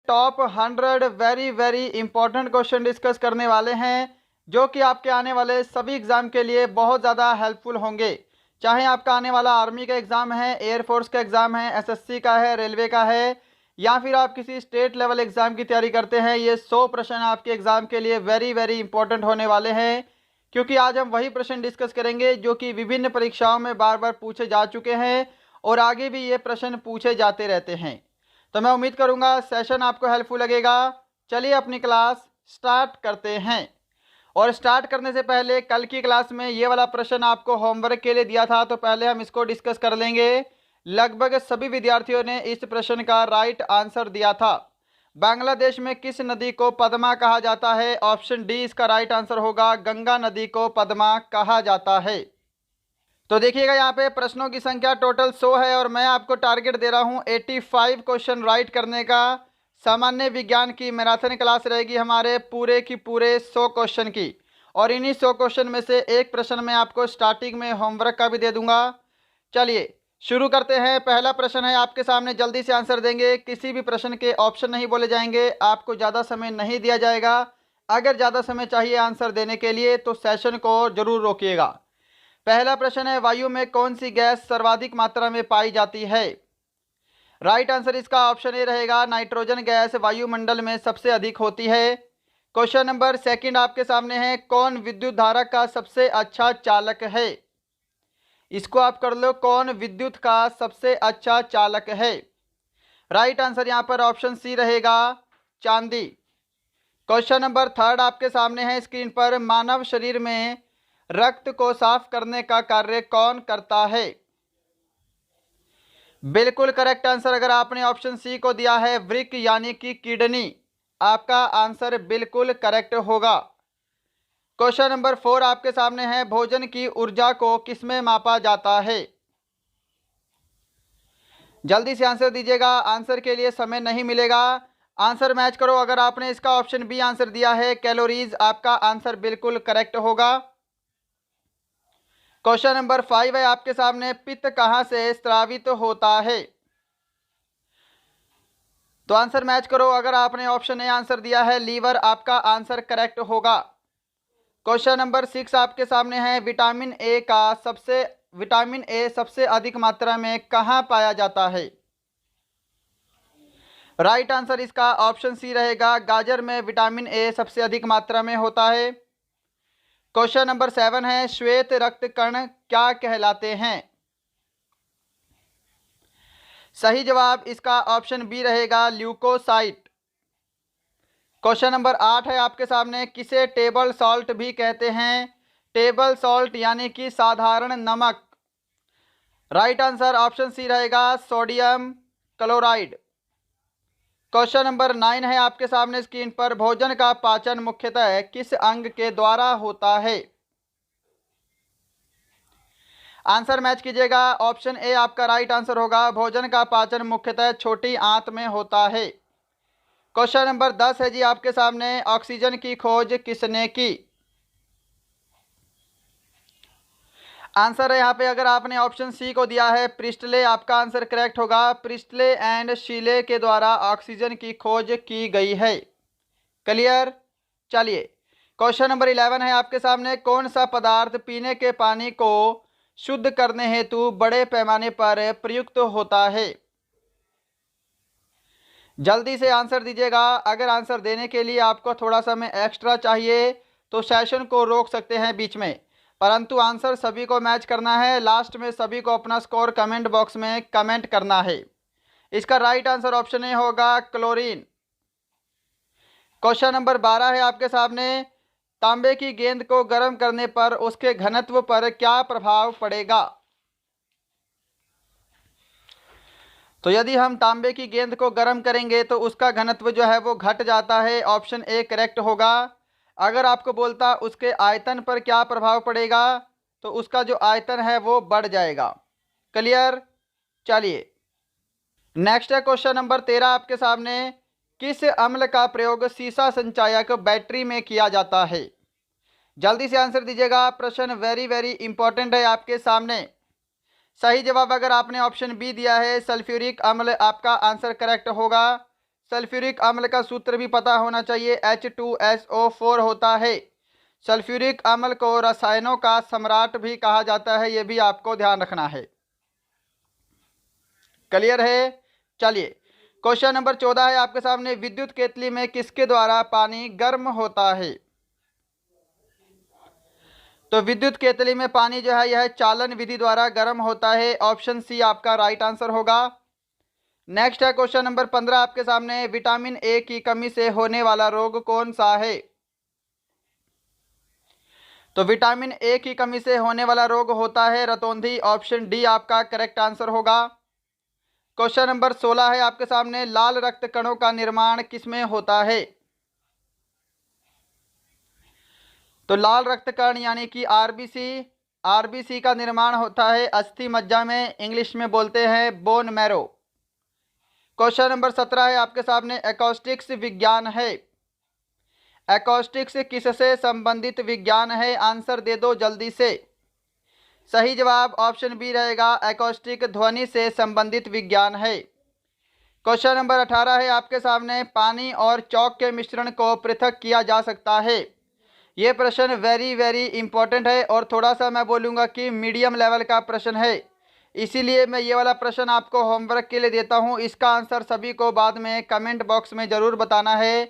Top 100 very very important question discuss करने वाले हैं, जो कि आपके आने वाले सभी एग्ज़ाम के लिए बहुत ज़्यादा हेल्पफुल होंगे। चाहे आपका आने वाला आर्मी का एग्ज़ाम है, एयरफोर्स का एग्ज़ाम है, एसएससी का है, रेलवे का है, या फिर आप किसी स्टेट लेवल एग्ज़ाम की तैयारी करते हैं, ये 100 प्रश्न आपके एग्ज़ाम के लिए वेरी वेरी इंपॉर्टेंट होने वाले हैं। क्योंकि आज हम वही प्रश्न डिस्कस करेंगे जो कि विभिन्न परीक्षाओं में बार बार पूछे जा चुके हैं और आगे भी ये प्रश्न पूछे जाते रहते हैं। तो मैं उम्मीद करूंगा सेशन आपको हेल्पफुल लगेगा। चलिए अपनी क्लास स्टार्ट करते हैं। और स्टार्ट करने से पहले कल की क्लास में ये वाला प्रश्न आपको होमवर्क के लिए दिया था, तो पहले हम इसको डिस्कस कर लेंगे। लगभग सभी विद्यार्थियों ने इस प्रश्न का राइट आंसर दिया था। बांग्लादेश में किस नदी को पद्मा कहा जाता है? ऑप्शन डी इसका राइट आंसर होगा, गंगा नदी को पद्मा कहा जाता है। तो देखिएगा यहाँ पे प्रश्नों की संख्या टोटल 100 है और मैं आपको टारगेट दे रहा हूँ 85 क्वेश्चन राइट करने का। सामान्य विज्ञान की मैराथन क्लास रहेगी हमारे पूरे की पूरे 100 क्वेश्चन की, और इन्हीं 100 क्वेश्चन में से एक प्रश्न मैं आपको स्टार्टिंग में होमवर्क का भी दे दूंगा। चलिए शुरू करते हैं। पहला प्रश्न है आपके सामने, जल्दी से आंसर देंगे। किसी भी प्रश्न के ऑप्शन नहीं बोले जाएंगे, आपको ज़्यादा समय नहीं दिया जाएगा। अगर ज़्यादा समय चाहिए आंसर देने के लिए तो सेशन को जरूर रोकिएगा। पहला प्रश्न है, वायु में कौन सी गैस सर्वाधिक मात्रा में पाई जाती है? राइट आंसर इसका ऑप्शन ए रहेगा, नाइट्रोजन गैस वायुमंडल में सबसे अधिक होती है। क्वेश्चन नंबर सेकंड आपके सामने है, कौन विद्युत धारा का सबसे अच्छा चालक है? इसको आप कर लो, कौन विद्युत का सबसे अच्छा चालक है? राइट आंसर यहाँ पर ऑप्शन सी रहेगा, चांदी। क्वेश्चन नंबर थर्ड आपके सामने है स्क्रीन पर, मानव शरीर में रक्त को साफ करने का कार्य कौन करता है? बिल्कुल करेक्ट आंसर अगर आपने ऑप्शन सी को दिया है, वृक्क यानी कि किडनी। आपका आंसर बिल्कुल करेक्ट होगा। क्वेश्चन नंबर 4 आपके सामने है, भोजन की ऊर्जा को किसमें मापा जाता है? जल्दी से आंसर दीजिएगा, आंसर के लिए समय नहीं मिलेगा। आंसर मैच करो। अगर आपने इसका ऑप्शन बी आंसर दिया है, कैलोरीज, आपका आंसर बिल्कुल करेक्ट होगा। क्वेश्चन नंबर 5 है आपके सामने, पित्त कहां से स्रावित होता है? तो आंसर मैच करो। अगर आपने ऑप्शन ए आंसर दिया है, लीवर, आपका आंसर करेक्ट होगा। क्वेश्चन नंबर 6 आपके सामने है, विटामिन ए सबसे अधिक मात्रा में कहां पाया जाता है? राइट आंसर इसका ऑप्शन सी रहेगा, गाजर में विटामिन ए सबसे अधिक मात्रा में होता है। क्वेश्चन नंबर 7 है, श्वेत रक्त कण क्या कहलाते हैं? सही जवाब इसका ऑप्शन बी रहेगा, ल्यूकोसाइट। क्वेश्चन नंबर 8 है आपके सामने, किसे टेबल सॉल्ट भी कहते हैं? टेबल सॉल्ट यानी कि साधारण नमक। राइट आंसर ऑप्शन सी रहेगा, सोडियम क्लोराइड। क्वेश्चन नंबर 9 है आपके सामने स्क्रीन पर, भोजन का पाचन मुख्यतः किस अंग के द्वारा होता है? आंसर मैच कीजिएगा। ऑप्शन ए आपका राइट आंसर होगा, भोजन का पाचन मुख्यतः छोटी आंत में होता है। क्वेश्चन नंबर 10 है जी आपके सामने, ऑक्सीजन की खोज किसने की? आंसर है यहाँ पे, अगर आपने ऑप्शन सी को दिया है, प्रिस्टले, आपका आंसर करेक्ट होगा। प्रिस्टले एंड शीले के द्वारा ऑक्सीजन की खोज की गई है। क्लियर। चलिए क्वेश्चन नंबर 11 है आपके सामने, कौन सा पदार्थ पीने के पानी को शुद्ध करने हेतु बड़े पैमाने पर प्रयुक्त होता है? जल्दी से आंसर दीजिएगा। अगर आंसर देने के लिए आपको थोड़ा समय एक्स्ट्रा चाहिए तो सेशन को रोक सकते हैं बीच में, परंतु आंसर सभी को मैच करना है। लास्ट में सभी को अपना स्कोर कमेंट बॉक्स में कमेंट करना है। इसका राइट आंसर ऑप्शन ए होगा, क्लोरीन। क्वेश्चन नंबर 12 है आपके सामने, तांबे की गेंद को गर्म करने पर उसके घनत्व पर क्या प्रभाव पड़ेगा? तो यदि हम तांबे की गेंद को गर्म करेंगे तो उसका घनत्व जो है वो घट जाता है। ऑप्शन ए करेक्ट होगा। अगर आपको बोलता उसके आयतन पर क्या प्रभाव पड़ेगा, तो उसका जो आयतन है वो बढ़ जाएगा। क्लियर। चलिए नेक्स्ट है क्वेश्चन नंबर 13 आपके सामने, किस अम्ल का प्रयोग सीसा संचायक बैटरी में किया जाता है? जल्दी से आंसर दीजिएगा, प्रश्न वेरी वेरी इंपॉर्टेंट है आपके सामने। सही जवाब अगर आपने ऑप्शन बी दिया है, सल्फ्यूरिक अम्ल, आपका आंसर करेक्ट होगा। सल्फ्यूरिक अम्ल का सूत्र भी पता होना चाहिए, H2SO4 होता है। सल्फ्यूरिक अम्ल को रसायनों का सम्राट भी कहा जाता है, ये भी आपको ध्यान रखना है। क्लियर है? चलिए क्वेश्चन नंबर 14 है आपके सामने, विद्युत केतली में किसके द्वारा पानी गर्म होता है? तो विद्युत केतली में पानी जो है यह चालन विधि द्वारा गर्म होता है। ऑप्शन सी आपका राइट आंसर होगा। नेक्स्ट है क्वेश्चन नंबर 15 आपके सामने, विटामिन ए की कमी से होने वाला रोग कौन सा है? तो विटामिन ए की कमी से होने वाला रोग होता है रतौंधी। ऑप्शन डी आपका करेक्ट आंसर होगा। क्वेश्चन नंबर 16 है आपके सामने, लाल रक्त कणों का निर्माण किसमें होता है? तो लाल रक्त कण यानी कि आरबीसी का निर्माण होता है अस्थि मज्जा में, इंग्लिश में बोलते हैं बोन मैरो। क्वेश्चन नंबर 17 है आपके सामने, एकॉस्टिक्स विज्ञान है। एकॉस्टिक्स किससे संबंधित विज्ञान है? आंसर दे दो जल्दी से। सही जवाब ऑप्शन बी रहेगा, एकॉस्टिक ध्वनि से संबंधित विज्ञान है। क्वेश्चन नंबर 18 है आपके सामने, पानी और चौक के मिश्रण को पृथक किया जा सकता है। ये प्रश्न वेरी वेरी इंपॉर्टेंट है और थोड़ा सा मैं बोलूँगा कि मीडियम लेवल का प्रश्न है, इसीलिए मैं ये वाला प्रश्न आपको होमवर्क के लिए देता हूँ। इसका आंसर सभी को बाद में कमेंट बॉक्स में ज़रूर बताना है।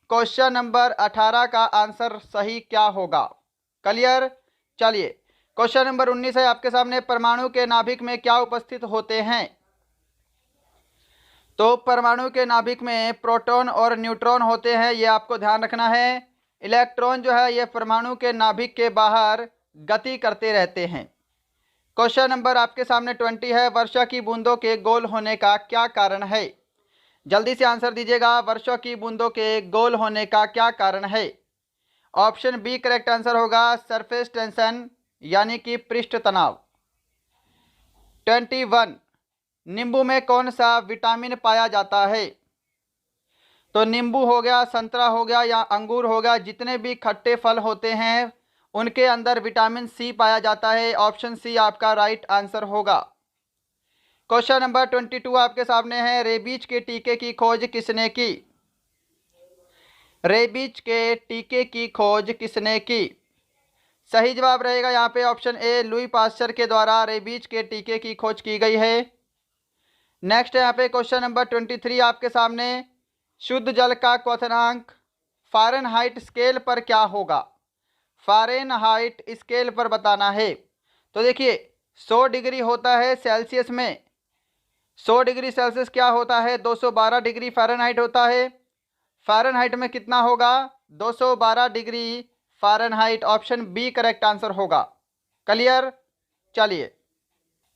क्वेश्चन नंबर 18 का आंसर सही क्या होगा? क्लियर? चलिए क्वेश्चन नंबर 19 है आपके सामने, परमाणु के नाभिक में क्या उपस्थित होते हैं? तो परमाणु के नाभिक में प्रोटॉन और न्यूट्रॉन होते हैं, ये आपको ध्यान रखना है। इलेक्ट्रॉन जो है ये परमाणु के नाभिक के बाहर गति करते रहते हैं। क्वेश्चन नंबर आपके सामने 20 है, वर्षा की बूंदों के गोल होने का क्या कारण है? जल्दी से आंसर दीजिएगा, वर्षा की बूंदों के गोल होने का क्या कारण है? ऑप्शन बी करेक्ट आंसर होगा, सरफेस टेंशन यानी कि पृष्ठ तनाव। 21, नींबू में कौन सा विटामिन पाया जाता है? तो नींबू हो गया, संतरा हो गया या अंगूर हो गया, जितने भी खट्टे फल होते हैं उनके अंदर विटामिन सी पाया जाता है। ऑप्शन सी आपका राइट आंसर होगा। क्वेश्चन नंबर 22 आपके सामने है, रेबीज के टीके की खोज किसने की? रेबीज के टीके की खोज किसने की? सही जवाब रहेगा यहाँ पे ऑप्शन ए, लुई पास्चर के द्वारा रेबीज के टीके की खोज की गई है। नेक्स्ट है यहाँ पे क्वेश्चन नंबर 23 आपके सामने, शुद्ध जल का क्वथनांक फ़ारेनहाइट स्केल पर क्या होगा? फ़ारेनहाइट स्केल पर बताना है। तो देखिए 100 डिग्री होता है सेल्सियस में, 100 डिग्री सेल्सियस क्या होता है? 212 डिग्री फ़ारेनहाइट होता है। फ़ारेनहाइट में कितना होगा? 212 degree Fahrenheit. Option B correct answer होगा। क्लियर? चलिए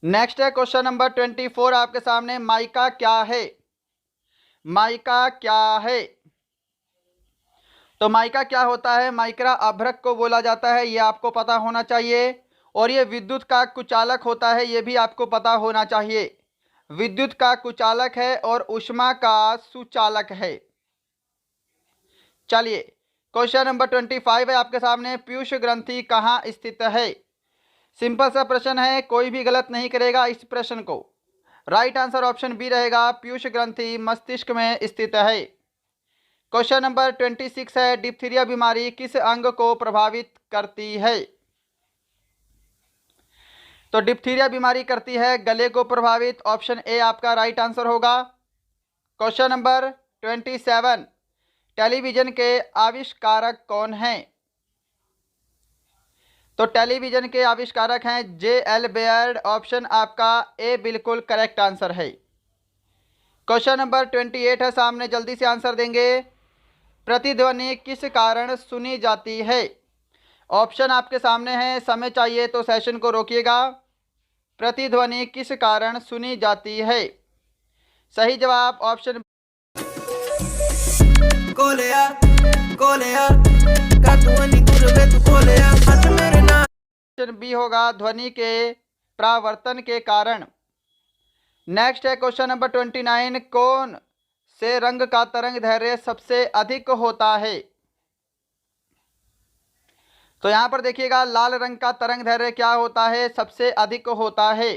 नेक्स्ट है क्वेश्चन नंबर 24 आपके सामने, माइका क्या है? माइका क्या है? तो माइका क्या होता है? माइक्रा अभ्रक को बोला जाता है, ये आपको पता होना चाहिए। और ये विद्युत का कुचालक होता है, ये भी आपको पता होना चाहिए। विद्युत का कुचालक है और ऊष्मा का सुचालक है। चलिए क्वेश्चन नंबर 25 है आपके सामने, पीयूष ग्रंथि कहाँ स्थित है? सिंपल सा प्रश्न है, कोई भी गलत नहीं करेगा इस प्रश्न को। राइट आंसर ऑप्शन बी रहेगा, पीयूष ग्रंथि मस्तिष्क में स्थित है। क्वेश्चन नंबर 26 है, डिप्थीरिया बीमारी किस अंग को प्रभावित करती है? तो डिप्थीरिया बीमारी करती है गले को प्रभावित। ऑप्शन ए आपका राइट आंसर होगा। क्वेश्चन नंबर 27, टेलीविजन के आविष्कारक कौन हैं? तो टेलीविजन के आविष्कारक हैं J.L. बेयर्ड। ऑप्शन आपका ए बिल्कुल करेक्ट आंसर है। क्वेश्चन नंबर 28 है सामने, जल्दी से आंसर देंगे। प्रतिध्वनि किस कारण सुनी जाती है? ऑप्शन आपके सामने है, समय चाहिए तो सेशन को रोकिएगा। प्रतिध्वनि किस कारण सुनी जाती है? सही जवाब ऑप्शन बी होगा, ध्वनि के परावर्तन के कारण। नेक्स्ट है क्वेश्चन नंबर 29, कौन से रंग का तरंग दैर्घ्य सबसे अधिक होता है? तो यहाँ पर देखिएगा, लाल रंग का तरंग दैर्घ्य क्या होता है? सबसे अधिक होता है।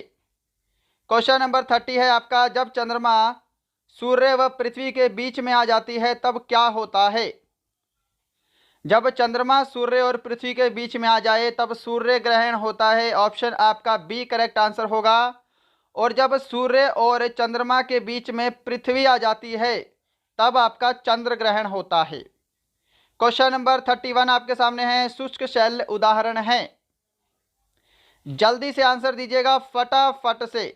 क्वेश्चन नंबर 30 है आपका, जब चंद्रमा सूर्य व पृथ्वी के बीच में आ जाती है तब क्या होता है? जब चंद्रमा सूर्य और पृथ्वी के बीच में आ जाए तब सूर्य ग्रहण होता है। ऑप्शन आपका बी करेक्ट आंसर होगा। और जब सूर्य और चंद्रमा के बीच में पृथ्वी आ जाती है तब आपका चंद्र ग्रहण होता है। क्वेश्चन नंबर 31 आपके सामने है। शुष्क शैल उदाहरण है। जल्दी से आंसर दीजिएगा फटाफट से।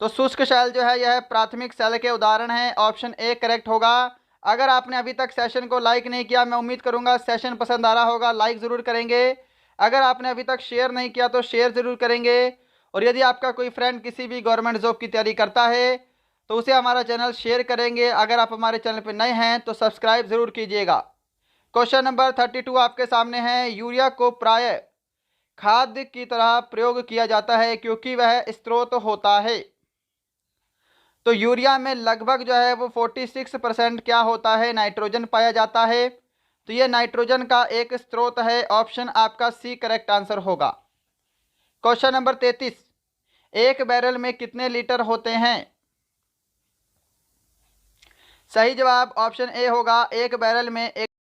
तो शुष्क शैल जो है यह प्राथमिक शैल के उदाहरण है। ऑप्शन ए करेक्ट होगा। अगर आपने अभी तक सेशन को लाइक नहीं किया, मैं उम्मीद करूंगा सेशन पसंद आ रहा होगा, लाइक ज़रूर करेंगे। अगर आपने अभी तक शेयर नहीं किया तो शेयर ज़रूर करेंगे। और यदि आपका कोई फ्रेंड किसी भी गवर्नमेंट जॉब की तैयारी करता है तो उसे हमारा चैनल शेयर करेंगे। अगर आप हमारे चैनल पर नए हैं तो सब्सक्राइब ज़रूर कीजिएगा। क्वेश्चन नंबर 32 आपके सामने है। यूरिया को प्राय खाद्य की तरह प्रयोग किया जाता है क्योंकि वह स्रोत होता है। तो यूरिया में लगभग जो है वो 46% क्या होता है? नाइट्रोजन पाया जाता है। तो ये नाइट्रोजन का एक स्रोत है। ऑप्शन आपका सी करेक्ट आंसर होगा। क्वेश्चन नंबर 33, एक बैरल में कितने लीटर होते हैं? सही जवाब ऑप्शन ए होगा। एक बैरल में एक